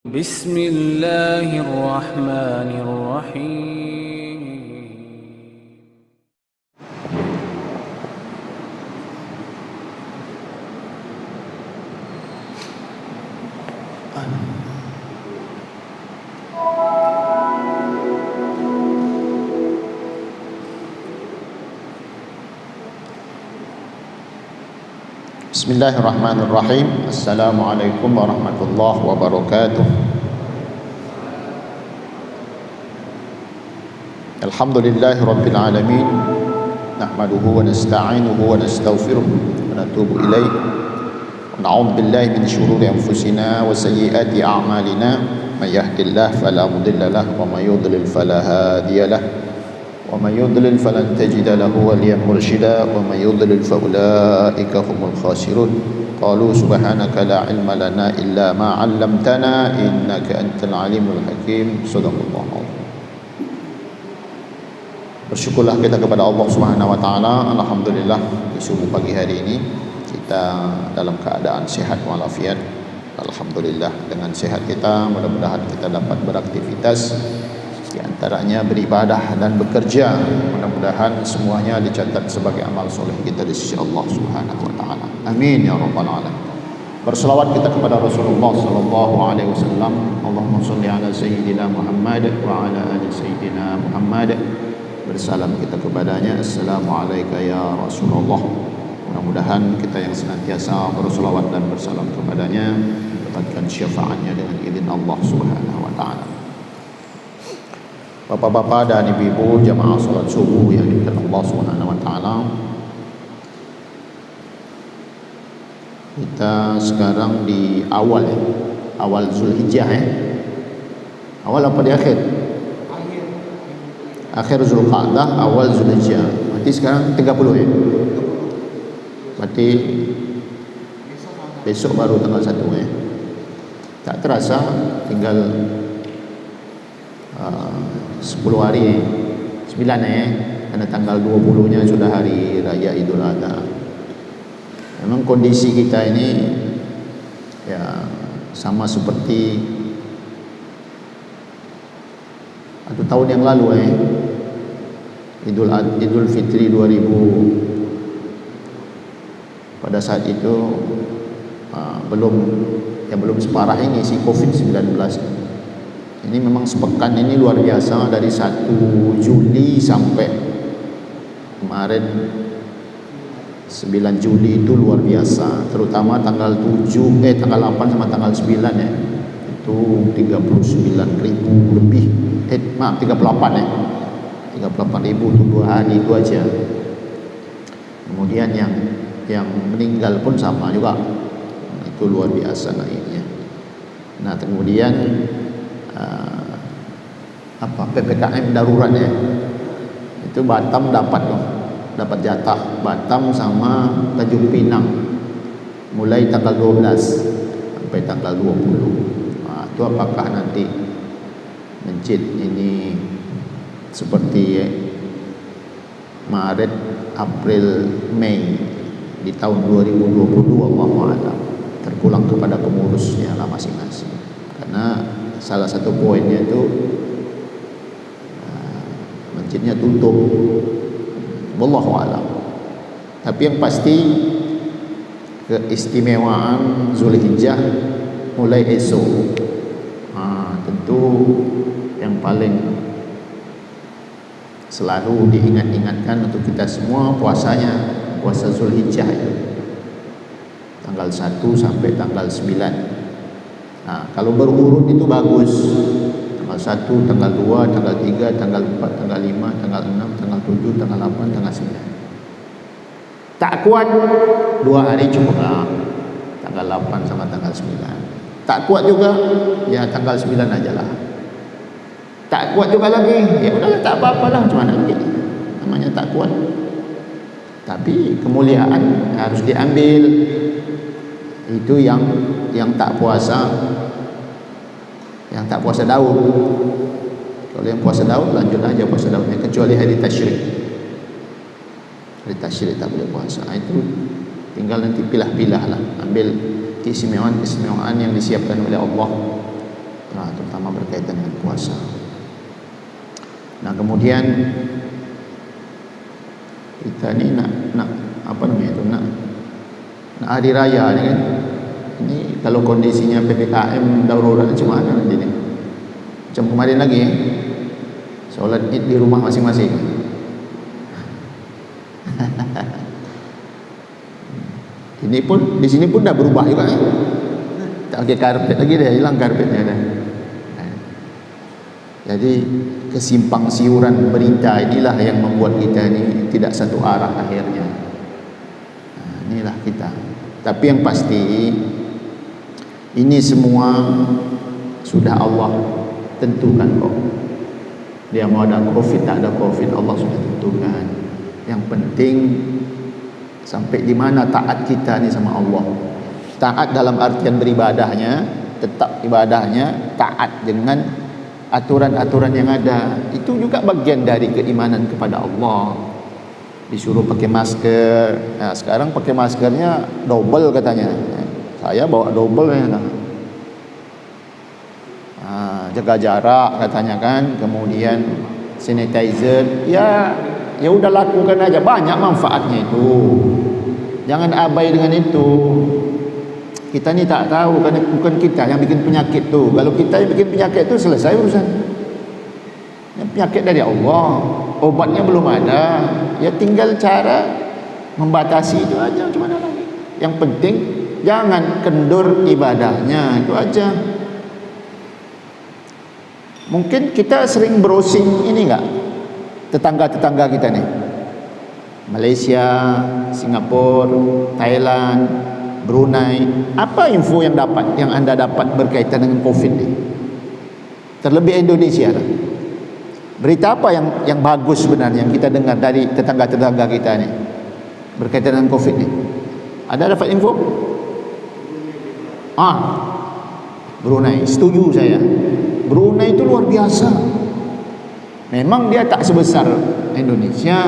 بسم الله الرحمن الرحيم. Bismillahirrahmanirrahim. Assalamualaikum warahmatullahi wabarakatuh. Alhamdulillahi rabbil alamin. Nahmaduhu wa nasta'inuhu wa nastaghfiruh wa natubu ilaih. Wa na'udzu billahi min shururi anfusina wa sayyiati a'malina. May yahdihillahu fala mudilla lahu wa may yudlil fala hadiya lahu. ومن يضلل فلن تجد له وليا مرشدا ومن يضلل فأولئك هم الخاسرون قالوا سبحانك لا علم لنا إلا ما علمتنا إنك أنت العليم الحكيم صدق الله العظيم. Bersyukurlah kita kepada Allah Subhanahu wa taala. Alhamdulillah di subuh pagi hari ini kita dalam keadaan sehat walafiat. Alhamdulillah dengan sehat kita, mudah-mudahan kita dapat beraktivitas, di antaranya beribadah dan bekerja. Mudah-mudahan semuanya dicatat sebagai amal soleh kita di sisi Allah Subhanahu wa taala. Amin ya rabbal alamin. Berselawat kita kepada Rasulullah sallallahu alaihi wasallam. Allahumma shalli ala sayyidina Muhammad wa ala ali sayyidina Muhammad. Bersalam kita kepadanya. Assalamualaikum ya Rasulullah. Mudah-mudahan kita yang senantiasa berselawat dan bersalam kepadanya mendapatkan syafaatnya dengan izin Allah Subhanahu wa taala. Bapak-bapak dan ibu-ibu jamaah salat subuh yang dimuliakan Allah Subhanahu wa taala. Kita sekarang di awal Zulhijjah Awal apa di akhir? Akhir Zulqa'dah, awal Zulhijjah. Berarti sekarang 30 Berarti besok baru tanggal 1 Tak terasa tinggal 10 hari 9 karena tanggal 20 nya sudah hari raya Idul Adha. Memang kondisi kita ini ya sama seperti 1 tahun yang lalu Idul Fitri 2000. Pada saat itu belum separah ini si COVID-19. Ini memang sepekan ini luar biasa, dari 1 Juli sampai kemarin 9 Juli itu luar biasa, terutama tanggal 8 sama tanggal 9 itu 39.000 lebih 38.000 itu 2 hari itu aja. Kemudian yang meninggal pun sama juga, itu luar biasa naiknya. Nah kemudian PPKM darurat itu Batam dapat jatah, Batam sama Tanjung Pinang mulai tanggal 12 sampai tanggal 20. Itu apakah nanti masjid ini seperti Maret, April, Mei di tahun 2022, Allahu a'lam, terpulang kepada pengurusnya lah masing-masing. Karena salah satu poinnya itu masjidnya tutup, wallahu a'lam. Tapi yang pasti keistimewaan Zulhijjah mulai esok. Tentu yang paling selalu diingat-ingatkan untuk kita semua puasa Zulhijjah itu tanggal 1 sampai tanggal 9. Kalau berurut itu bagus. Tanggal 1, tanggal 2, tanggal 3, tanggal 4, tanggal 5, tanggal 6, tanggal 7, tanggal 8, tanggal 9. Tak kuat 2 hari cukup lah. Tanggal 8 sama tanggal 9. Tak kuat juga, ya tanggal 9 aja lah. Tak kuat juga lagi, ya udahlah tak apa-apalah, macam mana lagi. Namanya tak kuat. Tapi kemuliaan harus diambil. Itu yang tak puasa Daud. Kalau yang puasa Daud lanjut aja puasa Daudnya, kecuali hari tasyrik. Hari tasyrik tak boleh puasa. Itu tinggal nanti pilah-pilah lah, ambil keistimewaan yang disiapkan oleh Allah terutama berkaitan dengan puasa. Nah, kemudian kita ni nak apa namanya itu, nak hari raya ni kan. Ini kalau kondisinya PPKM darurat macam mana nanti ni? Macam kemarin lagi solat Id di rumah masing-masing. Ini pun di sini pun dah berubah juga kan. Tak pakai karpet lagi, dah hilang karpetnya dah. Jadi kesimpang siuran berita inilah yang membuat kita ni tidak satu arah akhirnya. Inilah kita. Tapi yang pasti ini semua sudah Allah tentukan kok. Dia mau ada Covid tak ada Covid, Allah sudah tentukan. Yang penting sampai di mana taat kita ni sama Allah. Taat dalam artian beribadahnya, tetap ibadahnya, taat dengan aturan-aturan yang ada. Itu juga bagian dari keimanan kepada Allah. Disuruh pakai masker. Nah, sekarang pakai maskernya double katanya. Saya bawa double ya. Jaga jarak katanya kan. Kemudian sanitizer. Ya udah lakukan aja, banyak manfaatnya itu. Jangan abai dengan itu. Kita ni tak tahu, kan bukan kita yang bikin penyakit tu. Kalau kita yang bikin penyakit tu, selesai urusan. Yang penyakit dari Allah, obatnya belum ada. Ya tinggal cara membatasi itu aja, macam mana lagi. Yang penting jangan kendur ibadahnya, itu aja. Mungkin kita sering browsing ini enggak, tetangga-tetangga kita nih, Malaysia, Singapura, Thailand, Brunei. Apa info yang anda dapat berkaitan dengan Covid ni? Terlebih Indonesia lah. Berita apa yang bagus sebenarnya yang kita dengar dari tetangga-tetangga kita ni berkaitan dengan Covid ni? Ada dapat info? Brunei, setuju saya. Brunei itu luar biasa. Memang dia tak sebesar Indonesia,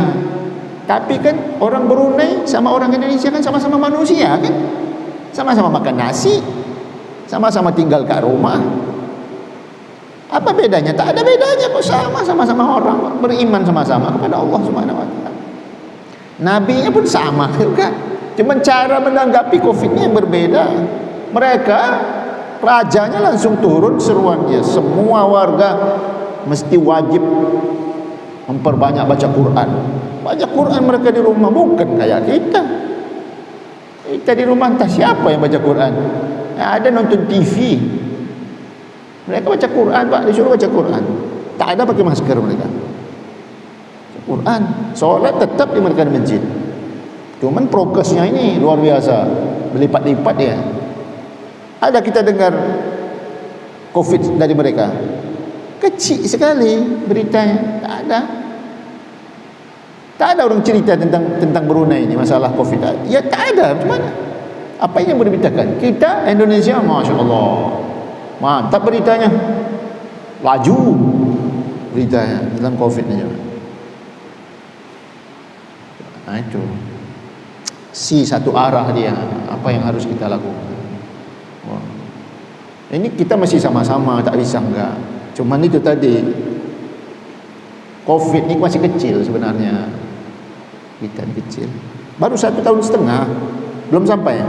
tapi kan orang Brunei sama orang Indonesia kan sama-sama manusia kan, sama-sama makan nasi, sama-sama tinggal kat rumah. Apa bedanya? Tak ada bedanya kok, sama-sama orang beriman sama-sama kepada Allah Subhanahu wa taala. Nabinya pun sama juga. Cuma cara menanggapi Covid-nya yang berbeda. Mereka rajanya langsung turun seruannya, semua warga mesti wajib memperbanyak baca Quran. Baca Quran mereka di rumah, bukan kayak kita. Kita di rumah entah siapa yang baca Quran. Ada nonton TV. Mereka baca Quran, Pak, disuruh baca Quran. Tak ada pakai masker mereka. Baca Quran, solat tetap di mereka di masjid. Cuman prokesnya ini luar biasa, berlipat-lipat dia. Ada kita dengar Covid dari mereka? Kecil sekali beritanya, tak ada. Tak ada orang cerita tentang Brunei ini masalah Covid. Ya tak ada, macam mana? Apa yang berberitakan? Kita Indonesia, Masya Allah, mantap beritanya, laju beritanya tentang Covid ini. Nah itu, satu arah dia. Apa yang harus kita lakukan? Ini kita masih sama-sama, tak bisa enggak. Cuman itu tadi, Covid ini masih kecil sebenarnya. Kita kecil, baru 1,5 tahun, belum sampai.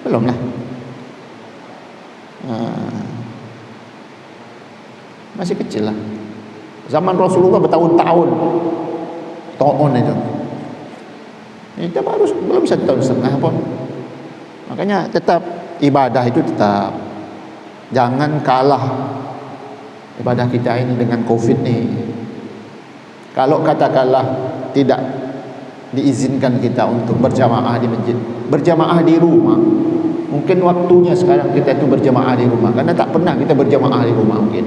Belum lah. Masih kecil lah. Zaman Rasulullah bertahun-tahun to'on itu. Kita baru belum 1,5 tahun pun. Makanya tetap ibadah itu tetap, jangan kalah ibadah kita ini dengan Covid ni. Kalau katakanlah tidak diizinkan kita untuk berjamaah di masjid, berjamaah di rumah, mungkin waktunya sekarang kita itu berjamaah di rumah, karena tak pernah kita berjamaah di rumah. Mungkin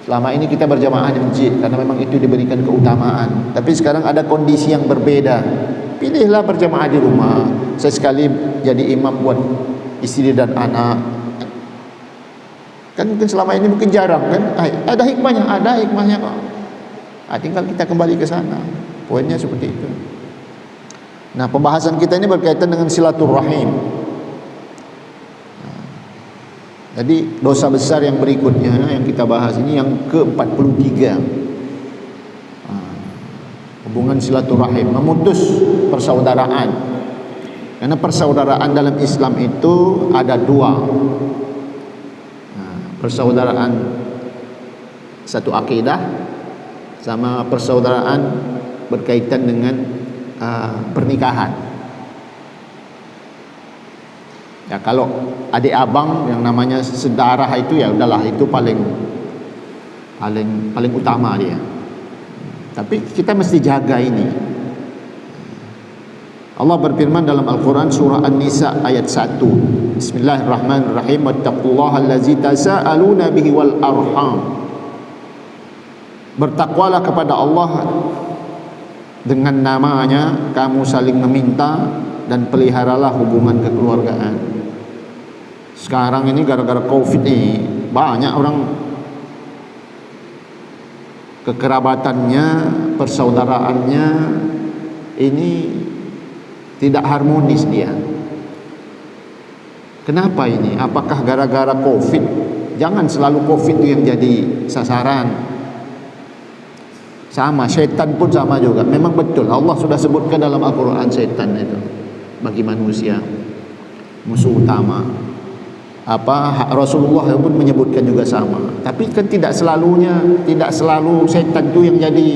selama ini kita berjamaah di masjid karena memang itu diberikan keutamaan. Tapi sekarang ada kondisi yang berbeda, pilihlah berjamaah di rumah. Saya sekali jadi imam buat istri dan anak, kan mungkin selama ini mungkin jarang kan. Ada hikmahnya kok. Tinggal kita kembali ke sana. Poinnya seperti itu. Nah, pembahasan kita ini berkaitan dengan silaturahim. Jadi dosa besar yang berikutnya yang kita bahas ini yang ke-43. Hubungan silaturahim, memutus persaudaraan. Karena persaudaraan dalam Islam itu ada dua. Persaudaraan satu akidah sama persaudaraan berkaitan dengan pernikahan. Ya, kalau adik abang yang namanya sedarah itu ya udahlah, itu paling utama dia. Tapi kita mesti jaga ini. Allah berfirman dalam Al-Quran surah An-Nisa ayat 1. Bismillahirrahmanirrahim. Wattaqullaha allazi tasaaluna bihi wal arham. Bertakwalah kepada Allah dengan namanya kamu saling meminta, dan peliharalah hubungan kekeluargaan. Sekarang ini gara-gara Covid ini banyak orang kekerabatannya, persaudaraannya ini tidak harmonis dia. Kenapa ini? Apakah gara-gara Covid? Jangan selalu Covid itu yang jadi sasaran. Sama, setan pun sama juga. Memang betul, Allah sudah sebutkan dalam Al-Quran setan itu bagi manusia musuh utama. Rasulullah pun menyebutkan juga sama. Tapi kan tidak selalu setan itu yang jadi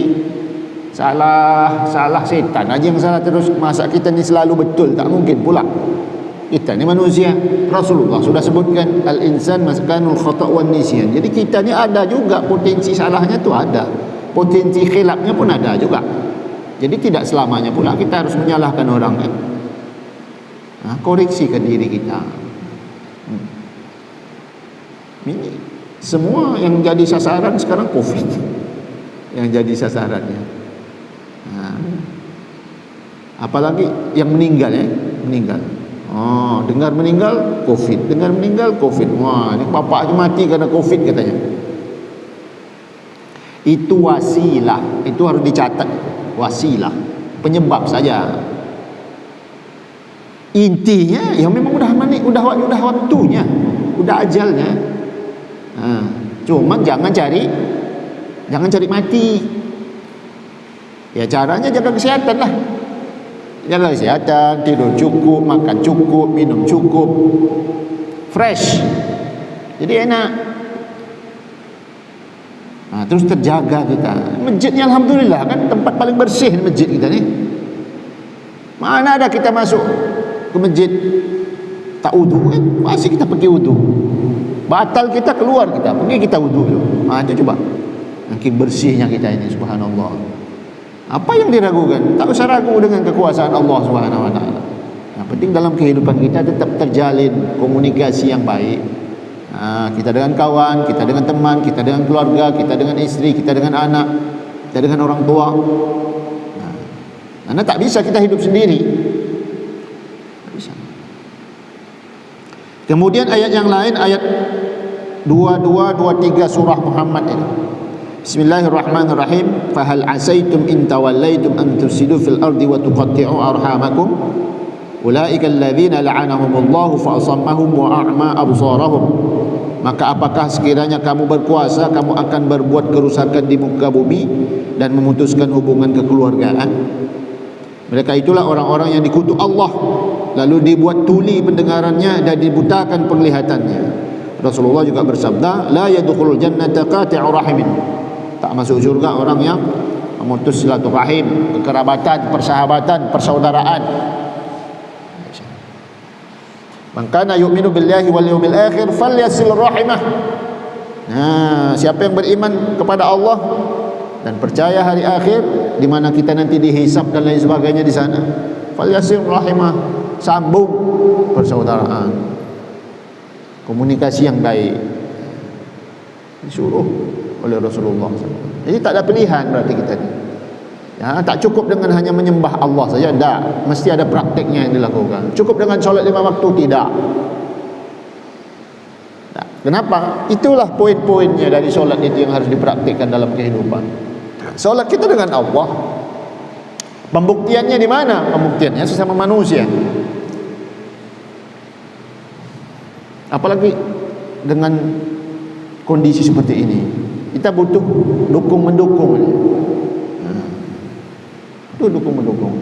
salah setan aja yang salah terus. Masa kita ni selalu betul? Tak mungkin pula. Kita ni manusia. Rasulullah sudah sebutkan al-insan maskanul khata' wan nisyan. Jadi kita ni ada juga potensi salahnya tu ada. Potensi khilafnya pun ada juga. Jadi tidak selamanya pula kita harus menyalahkan orang kan. Koreksikan diri kita. Ini semua yang jadi sasaran sekarang Covid, yang jadi sasarannya. Apalagi yang meninggal meninggal. Dengar meninggal Covid, dengar meninggal Covid. Wah, ini bapaknya mati karena Covid katanya. Itu wasilah, itu harus dicatat. Wasilah, penyebab saja. Intinya ya memang udah waktunya, udah ajalnya. Cuma jangan cari mati. Ya caranya jaga kesehatan lah. Jaga kesehatan, tidur cukup, makan cukup, minum cukup, fresh. Jadi enak. Terus terjaga kita. Masjidnya alhamdulillah kan tempat paling bersih masjid kita ni. Mana ada kita masuk ke masjid tak wudu kan? Masih kita pergi wudu. Batal kita keluar pergi kita wudu dulu. Itu coba. Makin bersihnya kita ini, subhanallah. Apa yang diragukan? Tak usah ragu dengan kekuasaan Allah Subhanahu wa taala. Yang penting dalam kehidupan kita tetap terjalin komunikasi yang baik. Kita dengan kawan, kita dengan teman, kita dengan keluarga, kita dengan istri, kita dengan anak, kita dengan orang tua. Karena tak bisa kita hidup sendiri. Tak bisa. Kemudian ayat yang lain, ayat 22, 23 surah Muhammad ini. Bismillahirrahmanirrahim. Fahal asaitum in tawallaitum an tufsidu fil ardi wa tuqatti'u arhamakum ulaika alladzina la'anahumullahu fa asammahum wa a'ma absarahum. Maka apakah sekiranya kamu berkuasa, kamu akan berbuat kerusakan di muka bumi dan memutuskan hubungan kekeluargaan? Mereka itulah orang-orang yang dikutuk Allah, lalu dibuat tuli pendengarannya dan dibutakan penglihatannya. Rasulullah juga bersabda, la yadkhulul jannata qati'u rahimin. Tak masuk surga orang yang memutus silaturahim, kekerabatan, persahabatan, persaudaraan. Man kana yu'minu billahi wal yawmil akhir falyasil rahimah. Siapa yang beriman kepada Allah dan percaya hari akhir, di mana kita nanti dihisab dan lain sebagainya di sana, falyasil rahimah, sambung persaudaraan, komunikasi yang baik, disuruh oleh Rasulullah SAW. Jadi tak ada pilihan berarti kita ni. Tak cukup dengan hanya menyembah Allah saja, tak. Mesti ada praktiknya yang dilakukan. Cukup dengan solat 5 waktu, tidak. Kenapa? Itulah poin-poinnya dari solat itu yang harus dipraktikkan dalam kehidupan. Solat kita dengan Allah. Pembuktiannya di mana? Pembuktiannya sesama manusia. Apalagi dengan kondisi seperti ini. Kita butuh dukung-mendukung. Itu dukung-mendukung.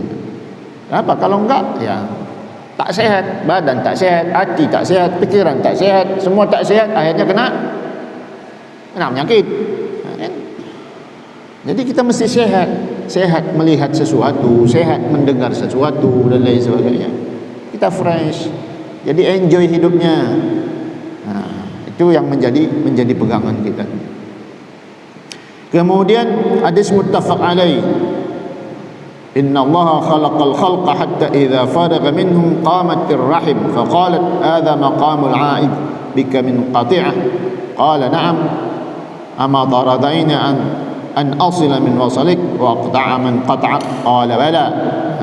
Apa? Kalau enggak, ya tak sehat, badan tak sehat, hati tak sehat, pikiran tak sehat, semua tak sehat, akhirnya kena penyakit. Jadi kita mesti sehat melihat sesuatu, sehat mendengar sesuatu dan lain sebagainya. Kita fresh, jadi enjoy hidupnya. Itu yang menjadi pegangan kita. Kemudian hadis muttafaq alaih, inna allaha khalaqal khalqa hatta idza faraga minhum qamatir rahim faqalat hadha maqamul aid bika min qati'ah qala na'am ama daradaina an asila min wasalik wa qata'a man qata'a qala bala.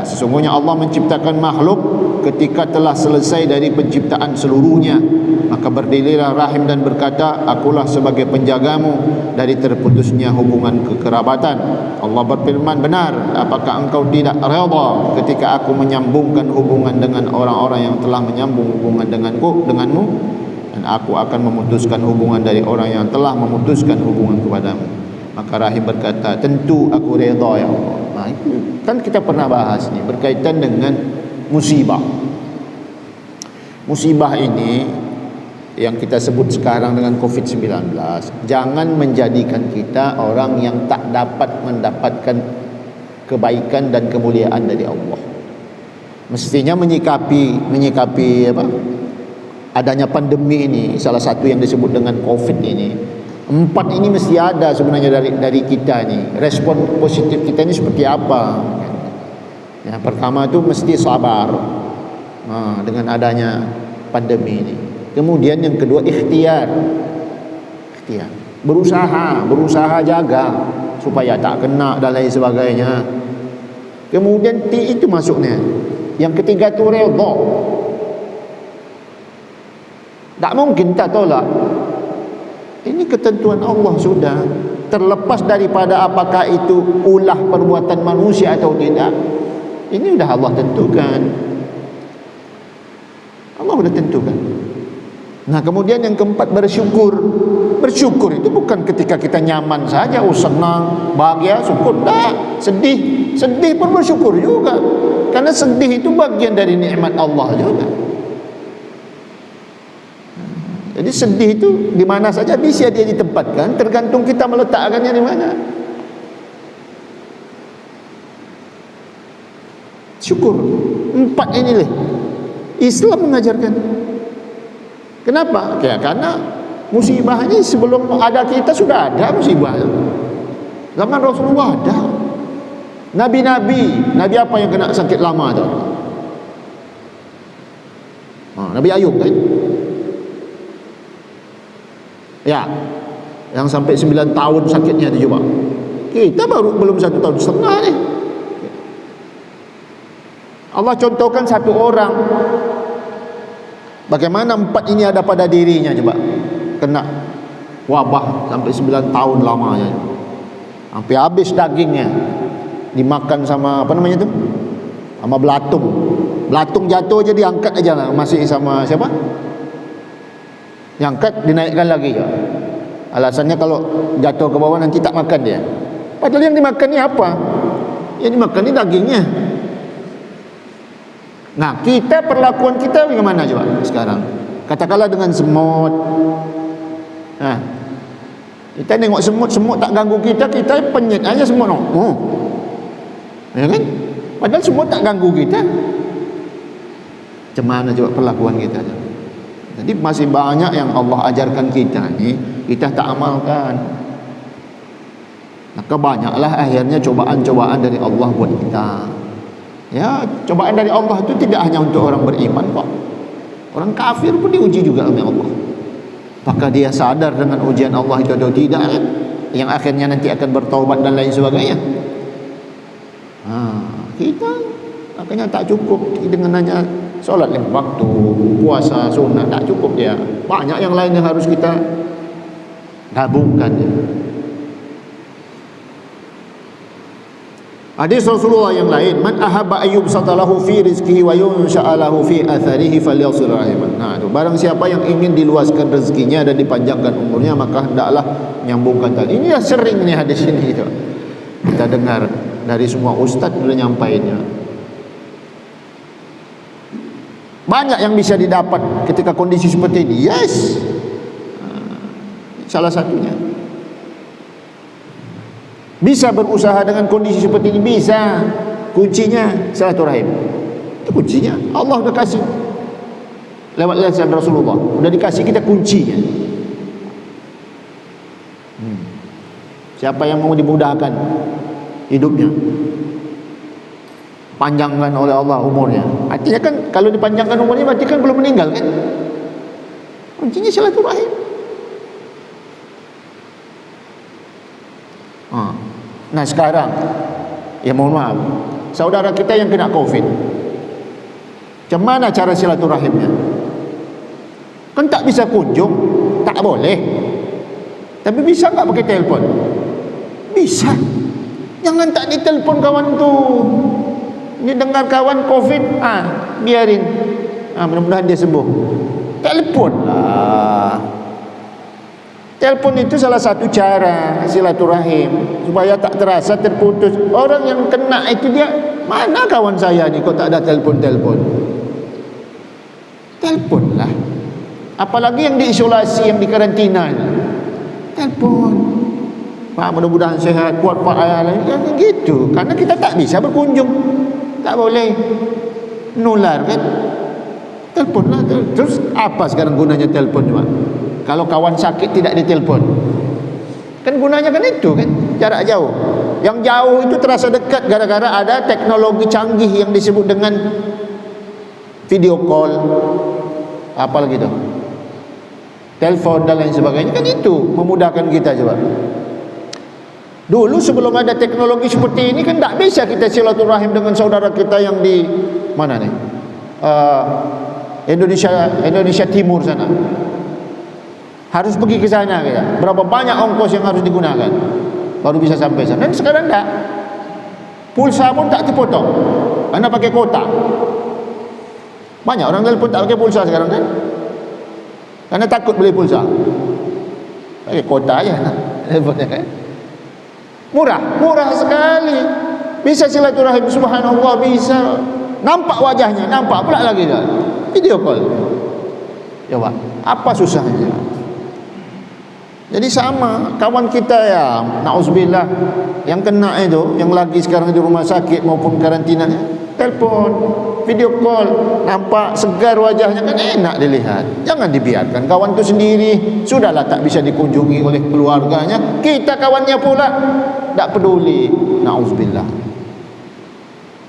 Sesungguhnya Allah menciptakan makhluk ketika telah selesai dari penciptaan seluruhnya, maka berdirilah rahim dan berkata, akulah sebagai penjagamu dari terputusnya hubungan kekerabatan. Allah berfirman, benar, apakah engkau tidak redha ketika aku menyambungkan hubungan dengan orang-orang yang telah menyambung hubungan denganmu, dan aku akan memutuskan hubungan dari orang yang telah memutuskan hubungan kepadamu. Maka rahim berkata, tentu aku redha ya Allah. Nah, itu kan kita pernah bahas ini berkaitan dengan musibah. Musibah ini yang kita sebut sekarang dengan COVID-19 jangan menjadikan kita orang yang tak dapat mendapatkan kebaikan dan kemuliaan dari Allah. Mestinya menyikapi adanya pandemi ini, salah satu yang disebut dengan COVID ini. 4 ini mesti ada sebenarnya dari kita ni. Respon positif kita ni seperti apa? Yang pertama tu mesti sabar dengan adanya pandemi ini. Kemudian yang kedua ikhtiar. Berusaha jaga supaya tak kena dan lain sebagainya. Kemudian itu masuknya. Yang ketiga tu redha. Tak mungkin tak tolak. Ini ketentuan Allah sudah, terlepas daripada apakah itu ulah perbuatan manusia atau tidak. Ini sudah Allah tentukan. Allah sudah tentukan. Nah, kemudian yang keempat bersyukur. Bersyukur itu bukan ketika kita nyaman saja, senang, bahagia, syukur. Tak, sedih pun bersyukur juga. Karena sedih itu bagian dari nikmat Allah juga. Jadi sedih itu di mana saja bisa dia ditempatkan, tergantung kita meletakkannya di mana. Syukur. 4 ini Islam mengajarkan. Kenapa? Ya, karena musibah ini sebelum ada kita sudah ada musibah. Zaman Rasulullah ada. Nabi apa yang kena sakit lama tu? Nabi Ayub kan? Ya, yang sampai 9 tahun sakitnya tu coba. Kita belum 1 tahun setengah ni. Allah contohkan satu orang, bagaimana 4 ini ada pada dirinya coba. Kena wabah sampai 9 tahun lamanya. Sampai habis dagingnya. Dimakan sama apa namanya tu? Sama belatung. Belatung jatuh aja diangkat aja lah. Masih sama siapa? Diangkat, dinaikkan lagi. Alasannya kalau jatuh ke bawah nanti tak makan dia. Padahal yang dimakan ni apa? Yang dimakan ni dagingnya. Nah, kita perlakuan kita bagaimana coba sekarang? Katakanlah dengan semut. Kita tengok semut tak ganggu kita penyet aja semut. Ya kan? Padahal semut tak ganggu kita. Macam mana coba perlakuan kita? Jadi masih banyak yang Allah ajarkan kita ni, kita tak amalkan. Maka banyaklah akhirnya cobaan-cobaan dari Allah buat kita. Ya, cobaan dari Allah itu tidak hanya untuk orang beriman kok. Orang kafir pun diuji juga oleh Allah. Apakah dia sadar dengan ujian Allah itu atau tidak, kan? Yang akhirnya nanti akan bertaubat dan lain sebagainya. Kita akhirnya tak cukup dengan hanya solat 5 waktu, puasa sunat, tak cukup dia. Banyak yang lain yang harus kita gabungkan. Hadis Rasulullah yang lain, man ahabba ayyub satalahu fi rizqihi wa yunsha'alahu fi atharihi falyasil rahiman. Nah, itu barang siapa yang ingin diluaskan rezekinya dan dipanjangkan umurnya, maka hendaklah menyambungkan tali. Ini ya sering nih hadis ini itu. Kita dengar dari semua ustaz sudah nyampainya. Banyak yang bisa didapat ketika kondisi seperti ini. Yes. Salah satunya. Bisa berusaha dengan kondisi seperti ini, bisa. Kuncinya silaturahim. Itu kuncinya. Allah sudah kasih lewat lisan Rasulullah. Sudah dikasih kita kuncinya. Siapa yang mau dimudahkan hidupnya, panjangkan oleh Allah umurnya. Artinya kan kalau dipanjangkan umurnya berarti kan belum meninggal kan. Kuncinya silaturahim. Nah sekarang, ya mohon maaf, saudara kita yang kena COVID, macam mana cara silaturahimnya? Kan tak bisa kunjung, tak boleh. Tapi bisa tak pakai telefon? Bisa. Jangan tak ditelepon kawan tu. Dia dengar kawan COVID, biarin. Mudah-mudahan dia sembuh. Telepon lah. Telepon itu salah satu cara silaturahim supaya tak terasa terputus. Orang yang kena itu dia, mana kawan saya ni kok tak ada telefon-telefon. Teleponlah. Apalagi yang diisolasi, yang dikarantina. Telepon. Pak, mudah-mudahan sehat, kuat Pak ayah lain. Ya, gitu. Karena kita tak bisa berkunjung. Tak boleh nular kan. Teleponlah. Terus apa sekarang gunanya telepon cuma? Kalau kawan sakit tidak ditelepon, kan gunanya kan itu kan, jarak jauh. Yang jauh itu terasa dekat gara-gara ada teknologi canggih yang disebut dengan video call, apa lagi itu, telepon dan lain sebagainya. Kan itu memudahkan kita. Coba dulu sebelum ada teknologi seperti ini kan tak bisa kita silaturahim dengan saudara kita yang di mana nih, Indonesia Timur sana. Harus pergi ke sana kita. Berapa banyak ongkos yang harus digunakan baru bisa sampai sana. Dan sekarang tak. Pulsa pun tak dipotong. Karena pakai kota. Banyak orang telepon tak pakai pulsa sekarang kan. Karena takut beli pulsa. Pakai kota aja teleponnya kan. Murah sekali. Bisa silaturahim, subhanallah, bisa. Nampak wajahnya, nampak pula lagi dah. Video call. Coba, apa susahnya? Jadi sama kawan kita ya, na'udzubillah, yang kena itu, yang lagi sekarang di rumah sakit maupun karantina, telepon, video call, nampak segar wajahnya kan enak dilihat. Jangan dibiarkan kawan itu sendiri. Sudahlah tak bisa dikunjungi oleh keluarganya, kita kawannya pula tak peduli. Na'udzubillah.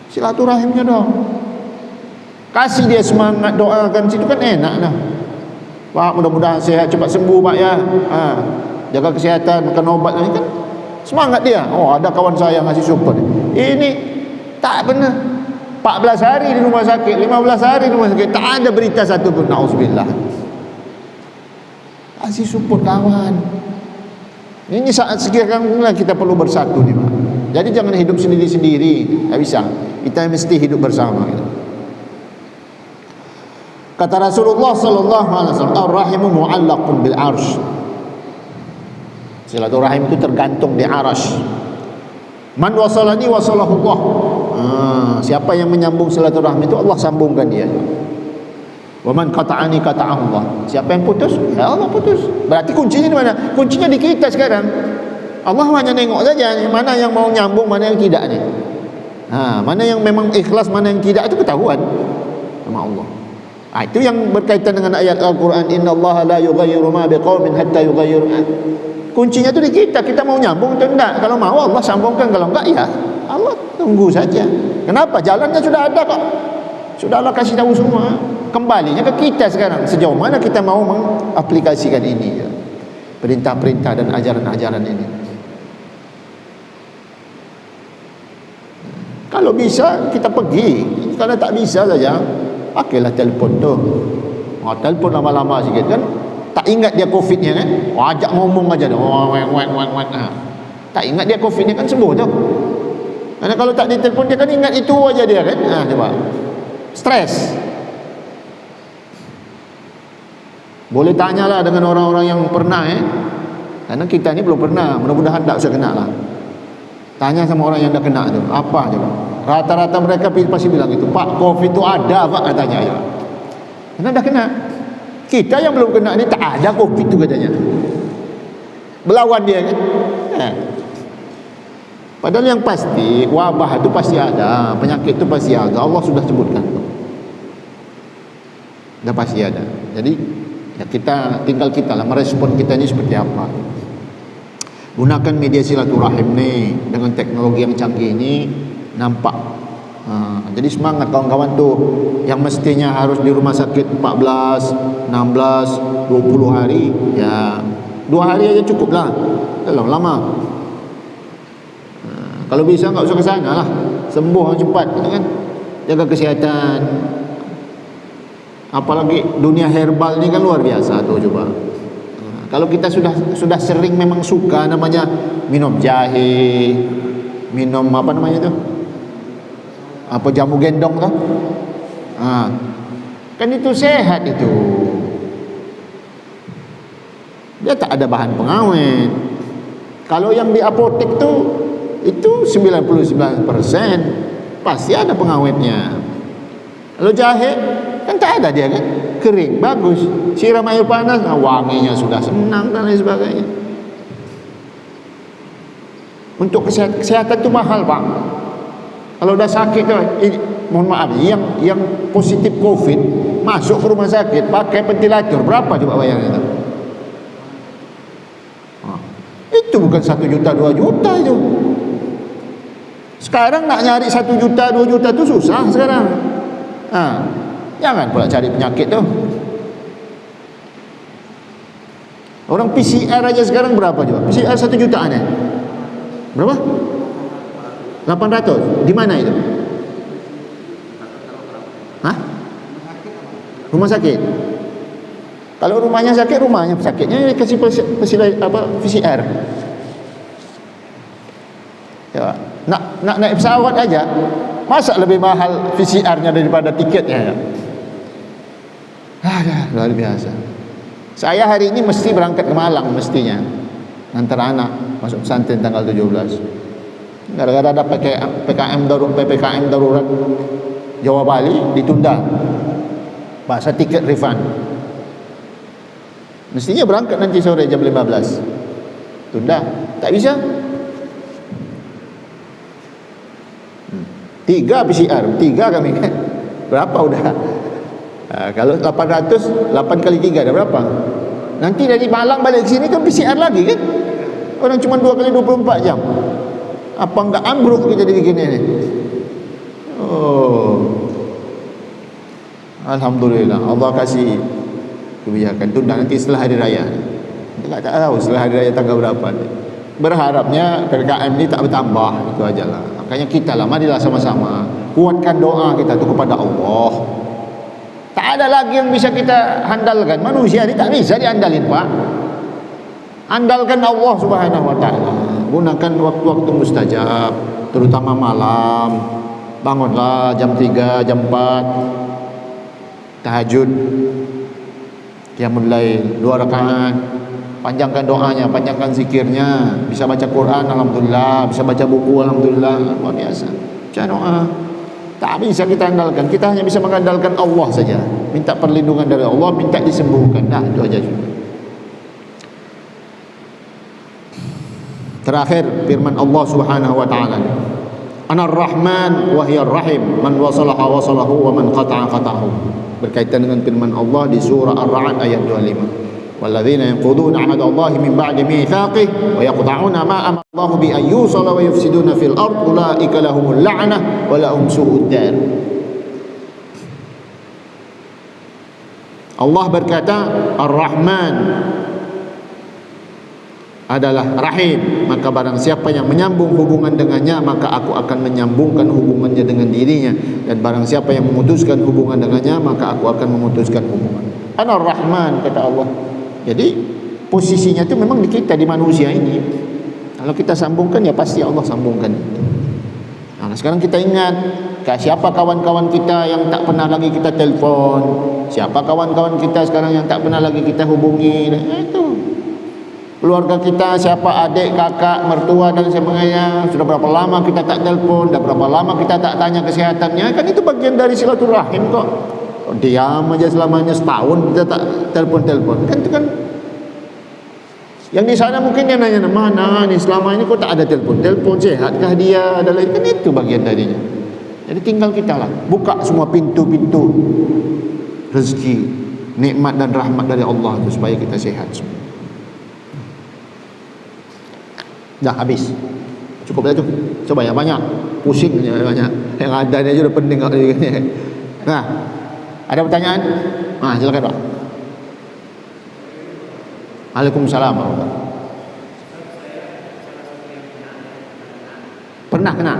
Silaturahimnya dong. Kasih dia semangat, doakan, situ kan enak lah. Pak, mudah-mudahan sehat, cepat sembuh Pak ya. Jaga kesihatan, makan obat ni kan semangat dia. Oh, ada kawan saya ngasih support. Ini tak benar. 14 hari di rumah sakit, 15 hari di rumah sakit, tak ada berita satu pun. Na'udzubillah. Kasih support kawan. Ini saat sekarang lah kita perlu bersatu ni Pak. Jadi jangan hidup sendiri-sendiri. Tak bisa. Kita mesti hidup bersama gitu. Kata Rasulullah sallallahu alaihi wasallam, ar-rahimu mu'allaqun bil arsy. Silaturahim itu tergantung di arsy. Man wasalani wasalahu Allah. Siapa yang menyambung silaturahim itu Allah sambungkan dia. Wa man qata'ani qata'ahu Allah. Siapa yang putus, ya Allah putus. Berarti kuncinya di mana? Kuncinya di kita sekarang. Allah hanya nengok saja mana yang mau nyambung, mana yang tidak nih. Mana yang memang ikhlas, mana yang tidak, itu ketahuan sama Allah. Itu yang berkaitan dengan ayat Al-Quran, innallaha la yughayyiru ma biqaumin hatta yughayyiru. Kuncinya itu di kita. Kita mau nyambung atau enggak. Kalau mau Allah sambungkan, kalau enggak ya Allah tunggu saja. Kenapa? Jalannya sudah ada kok. Sudah Allah kasih tahu semua. Kembalinya ke kita sekarang, sejauh mana kita mau mengaplikasikan ini ya. Perintah-perintah dan ajaran-ajaran ini. Kalau bisa kita pergi. Kalau tak bisa saja, pakailah telefon tu. Telefon lama-lama sikit kan. Tak ingat dia COVID-nya kan. Ajak ngomong aja dah. Tak ingat dia COVID-nya kan sembuh tu. Karena kalau tak ditelepon dia kan ingat itu aja dia kan. Coba. Stres. Boleh tanyalah dengan orang-orang yang pernah Karena kita ni belum pernah, mudah-mudahan tak usah kena lah. Tanya sama orang yang dah kena tu, apa coba? Rata-rata mereka pasti bilang itu, Pak, COVID tu ada Pak, katanya ya. Karena dah kena. Kita yang belum kena ni tak ada COVID tu katanya. Berlawan dia kan. Padahal yang pasti wabah itu pasti ada, penyakit itu pasti ada. Allah sudah sebutkan. Dah pasti ada. Jadi ya tinggal kita lah merespon kita ni seperti apa. Gunakan media silaturahim ni dengan teknologi yang canggih ni, nampak. Jadi semangat kawan-kawan tu yang mestinya harus di rumah sakit 14, 16, 20 hari, ya 2 hari aja cukup lah. Dalam lama. Kalau bisa enggak usah ke sana lah. Sembuh cepat gitu kan. Jaga kesihatan. Apalagi dunia herbal ni kan luar biasa tu coba. Kalau kita sudah sering memang suka namanya minum jahe, minum apa namanya tu? Apa jamu gendong tu? Kan itu sehat itu. Dia tak ada bahan pengawet. Kalau yang di apotek tu itu 99% pasti ada pengawetnya. Kalau jahe kan tak ada dia kan, kering, bagus, siram air panas, wanginya sudah senang dan lain sebagainya. Untuk kesehatan tu mahal Pak. Kalau dah sakit tu, mohon maaf, yang positif COVID masuk ke rumah sakit pakai ventilator, berapa coba bayarnya tu? Itu bukan 1 juta 2 juta itu. Sekarang nak nyari 1 juta 2 juta tu susah sekarang. Jangan pula cari penyakit tu. Orang PCR aja sekarang berapa juga? PCR 1 jutaan ya? Berapa? 800. Di mana itu? Rumah sakit. Kalau rumahnya sakitnya kasih PCR. Ya, nak naik pesawat aja, masa lebih mahal PCR-nya daripada tiketnya ya? Luar biasa. Saya hari ini mesti berangkat ke Malang mestinya, antar anak masuk pesantren tanggal 17. Gara-gara ada PPKM darurat Jawa Bali ditunda, bahasa tiket refund. Mestinya berangkat nanti sore jam 15, tunda, tak bisa. 3 PCR, 3 kami kan. Berapa udah? Kalau 800, 8 kali 3 dah berapa? Nanti dari Malang balik ke sini kan PCR lagi kan? Orang cuma 2 kali 24 jam. Apa enggak ambruk kita jadi begini ni? Alhamdulillah, Allah kasih kebijakan tunda nanti setelah hari raya. Kita tak tahu setelah hari raya tanggal berapa. Berharapnya PPKM ni tak bertambah, itu ajalah. Makanya kita lah, marilah sama-sama kuatkan doa kita tu kepada Allah. Tak ada lagi yang bisa kita handalkan. Manusia ni tak bisa diandalin Pak. Andalkan Allah Subhanahu wa ta'ala. Gunakan waktu-waktu mustajab, terutama malam. Bangunlah jam 3, jam 4, tahajud, qiyamul lail 2 rakaat. Panjangkan doanya, panjangkan zikirnya. Bisa baca Quran, alhamdulillah. Bisa baca buku, alhamdulillah. Luar biasa. Baca doa. Tak bisa kita andalkan. Kita hanya bisa mengandalkan Allah saja. Minta perlindungan dari Allah, minta disembuhkan. Dah, itu aja. Terakhir firman Allah Subhanahu wa taala. Anar Rahman wa hiyar Rahim. Man wasalaha wasalahu wa man qata'a qata'ahu. Berkaitan dengan firman Allah di surah Ar-Ra'd ayat 25. والذين ينقضون عهد الله من بعد ميثاقه ويقطعون ما أمر الله بأن يوصل ويفسدون في الأرض أولئك لهم اللعنة ولهم سوء الدار. Allah berkata Ar-Rahman adalah Rahim, maka barang siapa yang menyambung hubungan dengannya maka aku akan menyambungkan hubungannya dengan dirinya, dan barang siapa yang memutuskan hubungan dengannya maka aku akan memutuskan hubungan. Ar-Rahman kata Allah. Jadi posisinya itu memang di kita, di manusia ini. Kalau kita sambungkan ya pasti Allah sambungkan. Nah, sekarang kita ingat siapa kawan-kawan kita yang tak pernah lagi kita telefon, siapa kawan-kawan kita sekarang yang tak pernah lagi kita hubungi. Itu keluarga kita, siapa adik, kakak, mertua dan sebagainya. Sudah berapa lama kita tak telefon, dah berapa lama kita tak tanya kesehatannya. Kan itu bagian dari silaturahim kok. Diam aja selamanya setahun kita tak telefon-telefon. Kan itu kan yang di sana mungkin dia nanya, mana ni selama ini kok tak ada telefon, sehatkah dia, adalah kan itu bagian darinya. Jadi tinggal kita lah buka semua pintu-pintu rezeki, nikmat dan rahmat dari Allah itu supaya kita sehat semua. Dah habis, cukup dah tu. Coba yang banyak, pusing banyak. Yang ada ni aja udah pening kat ni. Nah, ada pertanyaan? Silakan Pak. Waalaikumsalam. Pernah kena?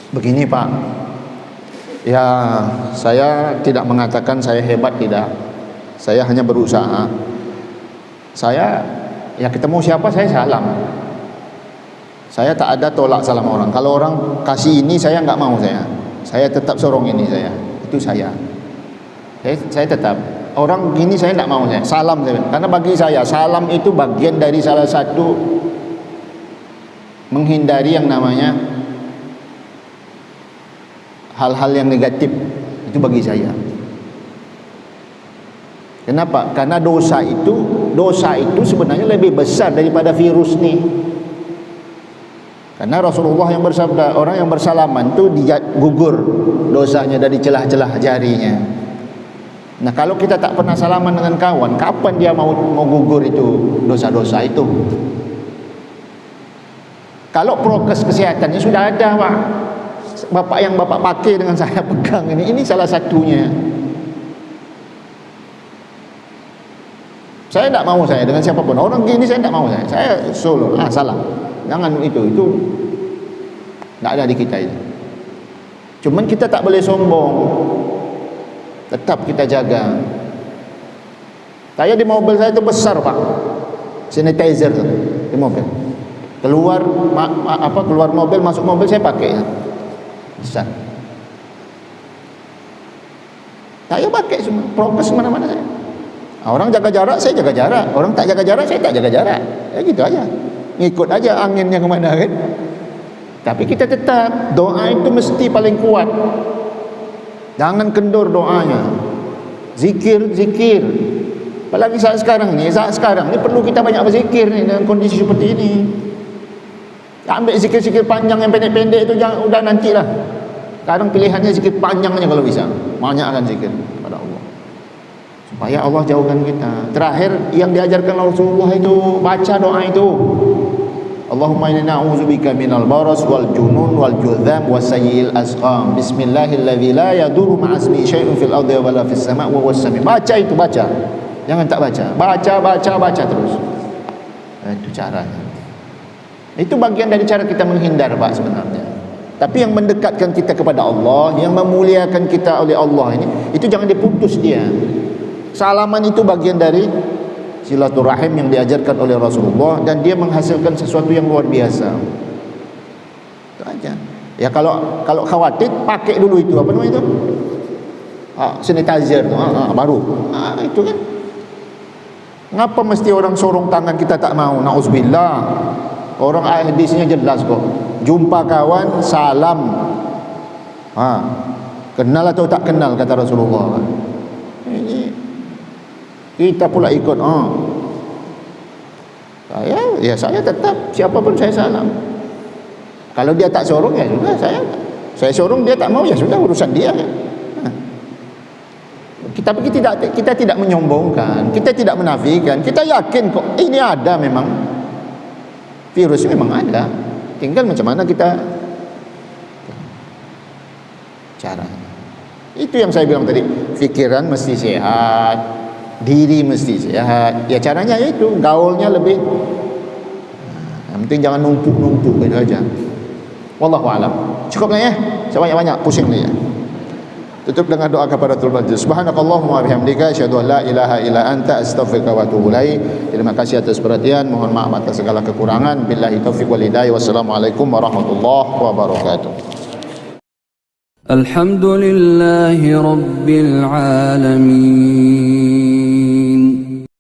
Begini Pak, ya saya tidak mengatakan saya hebat, tidak. Saya hanya berusaha. Saya ya ketemu siapa saya salam. Saya tak ada tolak salam orang. Kalau orang kasih ini saya enggak mau saya. Saya tetap sorong ini saya. Itu saya. Saya tetap orang gini saya enggak mau saya. Salam saya. Karena bagi saya salam itu bagian dari salah satu menghindari yang namanya hal-hal yang negatif. Itu bagi saya. Kenapa? Karena dosa itu sebenarnya lebih besar daripada virus ni. Karena Rasulullah yang bersabda, orang yang bersalaman itu gugur dosanya dari celah-celah jarinya. Nah, kalau kita tak pernah salaman dengan kawan, kapan dia mau gugur itu dosa-dosa itu? Kalau prokes kesehatannya sudah ada, Pak. Bapak yang Bapak pakai dengan saya pegang ini salah satunya. Saya tidak mau saya dengan siapapun. Orang gini saya tidak mau saya. Saya solo. Salah. Jangan itu tidak ada di kita itu. Cuman kita tak boleh sombong. Tetap kita jaga. Saya di mobil saya itu besar Pak, sanitizer di mobil. Keluar keluar mobil, masuk mobil saya pakai ya. Besar. Saya pakai semua. Prokes mana-mana saya. Orang jaga jarak, saya jaga jarak. Orang tak jaga jarak, saya tak jaga jarak. Ya gitu aja. Ngikut aja anginnya kemana kan. Tapi kita tetap doa itu mesti paling kuat. Jangan kendur doanya. Zikir. Apalagi saat sekarang ni perlu kita banyak berzikir ni dengan kondisi seperti ini. Ambil zikir-zikir panjang yang pendek-pendek itu jangan, udah nantilah. Sekarang pilihannya zikir panjangnya kalau bisa. Banyakkan zikir kepada Allah. Supaya Allah jauhkan kita. Terakhir yang diajarkan Rasulullah itu baca doa itu. Allahumma inna na'udzubika minal baras wal junun wal judzam wasayyi'il asqam. Bismillahilladzi la yadurru ma'asmi syai'un fil ardi wa la fis sama' wa huwas sami'. Baca itu, baca. Jangan tak baca. Baca terus. Itu caranya. Itu bagian dari cara kita menghindar Pak sebenarnya. Tapi yang mendekatkan kita kepada Allah, yang memuliakan kita oleh Allah ini, itu jangan diputus dia. Salaman itu bagian dari silaturahim yang diajarkan oleh Rasulullah, dan dia menghasilkan sesuatu yang luar biasa. Itu aja. Ya kalau khawatir pakai dulu itu apa namanya itu? Sanitizer baru. Itu kan. Ngapa mesti orang sorong tangan kita tak mau? Nauzubillah. Orang hadisnya jelas kok. Jumpa kawan salam. Kenal atau tak kenal kata Rasulullah. Ini kita pula ikut. Saya tetap siapapun saya salam. Kalau dia tak sorong ya sudah, saya sorong, dia tak mau ya sudah, urusan dia. Tapi kita tidak menyombongkan, kita tidak menafikan, kita yakin kok ini ada, memang virus memang ada, tinggal macam mana kita cara. Itu yang saya bilang tadi, fikiran mesti sehat, diri mesti sehat. Ya caranya itu, gaulnya lebih, yang penting jangan numpuk gitu aja. Wallahu a'lam. Cukuplah ya, sebanyak-banyak pusing ni ya. Tutup dengan doa kafaratul majlis. Subhanakallahumma wa bihamdika asyhadu an la ilaha illa anta astaghfiruka wa atubu ilaik. Terima kasih atas perhatian, mohon maaf atas segala kekurangan. Billahi taufiq wal hidayah. Wassalamualaikum warahmatullahi wabarakatuh. Alhamdulillahi rabbil alamin.